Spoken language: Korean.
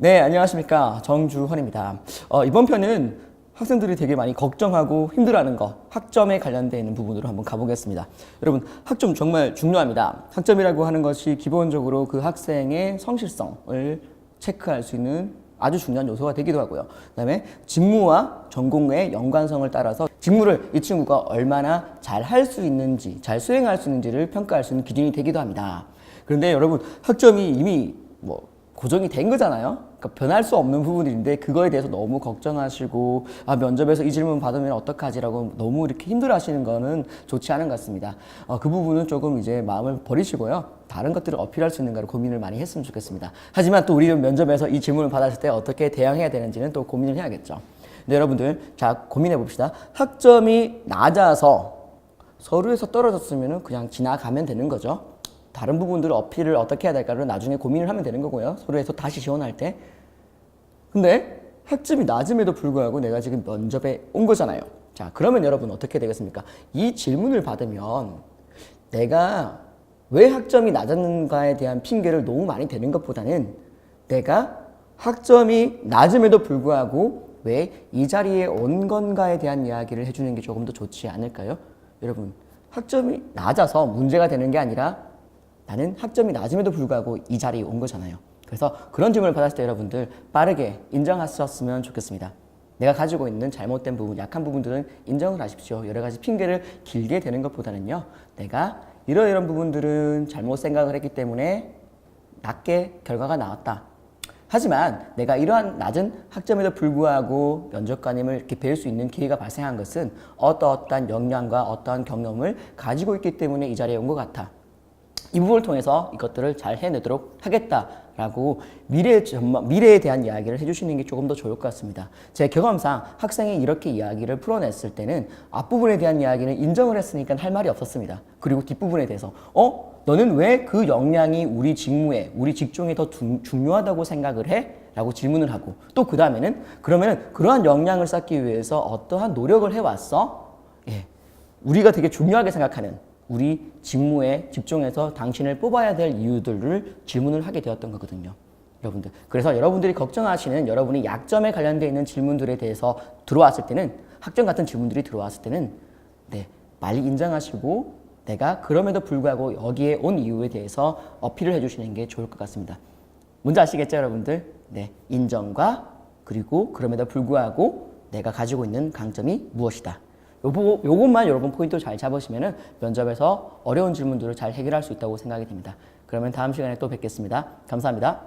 네, 안녕하십니까. 정주헌입니다. 이번 편은 학생들이 되게 많이 걱정하고 힘들어하는 거, 학점에 관련되어 있는 부분으로 한번 가보겠습니다. 여러분, 학점 정말 중요합니다. 학점이라고 하는 것이 기본적으로 그 학생의 성실성을 체크할 수 있는 아주 중요한 요소가 되기도 하고요. 그다음에 직무와 전공의 연관성을 따라서 직무를 이 친구가 얼마나 잘 할 수 있는지, 잘 수행할 수 있는지를 평가할 수 있는 기준이 되기도 합니다. 그런데 여러분, 학점이 이미 고정이 된 거잖아요. 그러니까 변할 수 없는 부분인데 그거에 대해서 너무 걱정하시고 면접에서 이 질문 받으면 어떡하지라고 너무 이렇게 힘들어하시는 거는 좋지 않은 것 같습니다. 그 부분은 조금 이제 마음을 버리시고요. 다른 것들을 어필할 수 있는가를 고민을 많이 했으면 좋겠습니다. 하지만 또 우리 면접에서 이 질문을 받았을 때 어떻게 대응해야 되는지는 또 고민을 해야겠죠. 근데 여러분들 자 고민해 봅시다. 학점이 낮아서 서류에서 떨어졌으면 그냥 지나가면 되는 거죠. 다른 부분들을 어필을 어떻게 해야 될까를 나중에 고민을 하면 되는 거고요. 서류에서 다시 지원할 때. 근데 학점이 낮음에도 불구하고 내가 지금 면접에 온 거잖아요. 자, 그러면 여러분 어떻게 되겠습니까? 이 질문을 받으면 내가 왜 학점이 낮았는가에 대한 핑계를 너무 많이 대는 것보다는 내가 학점이 낮음에도 불구하고 왜 이 자리에 온 건가에 대한 이야기를 해주는 게 조금 더 좋지 않을까요? 여러분, 학점이 낮아서 문제가 되는 게 아니라 나는 학점이 낮음에도 불구하고 이 자리에 온 거잖아요. 그래서 그런 질문을 받았을 때 여러분들 빠르게 인정하셨으면 좋겠습니다. 내가 가지고 있는 잘못된 부분, 약한 부분들은 인정을 하십시오. 여러 가지 핑계를 길게 대는 것보다는요. 내가 이러이런 부분들은 잘못 생각을 했기 때문에 낮게 결과가 나왔다. 하지만 내가 이러한 낮은 학점에도 불구하고 면접관님을 이렇게 뵐 수 있는 기회가 발생한 것은 어떠한 역량과 어떠한 경험을 가지고 있기 때문에 이 자리에 온 것 같아. 이 부분을 통해서 이것들을 잘 해내도록 하겠다라고 미래에 대한 이야기를 해주시는 게 조금 더 좋을 것 같습니다. 제 경험상 학생이 이렇게 이야기를 풀어냈을 때는 앞부분에 대한 이야기는 인정을 했으니까 할 말이 없었습니다. 그리고 뒷부분에 대해서 너는 왜 그 역량이 우리 직무에, 우리 직종에 더 중요하다고 생각을 해? 라고 질문을 하고 또 그 다음에는 그러면 그러한 역량을 쌓기 위해서 어떠한 노력을 해왔어? 예, 우리가 되게 중요하게 생각하는 우리 직무에 집중해서 당신을 뽑아야 될 이유들을 질문을 하게 되었던 거거든요. 여러분들. 그래서 여러분들이 걱정하시는 여러분이 약점에 관련되어 있는 질문들에 대해서 들어왔을 때는 학점 같은 질문들이 들어왔을 때는 빨리 인정하시고 내가 그럼에도 불구하고 여기에 온 이유에 대해서 어필을 해주시는 게 좋을 것 같습니다. 뭔지 아시겠죠, 여러분들? 인정과 그리고 그럼에도 불구하고 내가 가지고 있는 강점이 무엇이다. 요것만 여러분 포인트 잘 잡으시면은 면접에서 어려운 질문들을 잘 해결할 수 있다고 생각이 됩니다. 그러면 다음 시간에 또 뵙겠습니다. 감사합니다.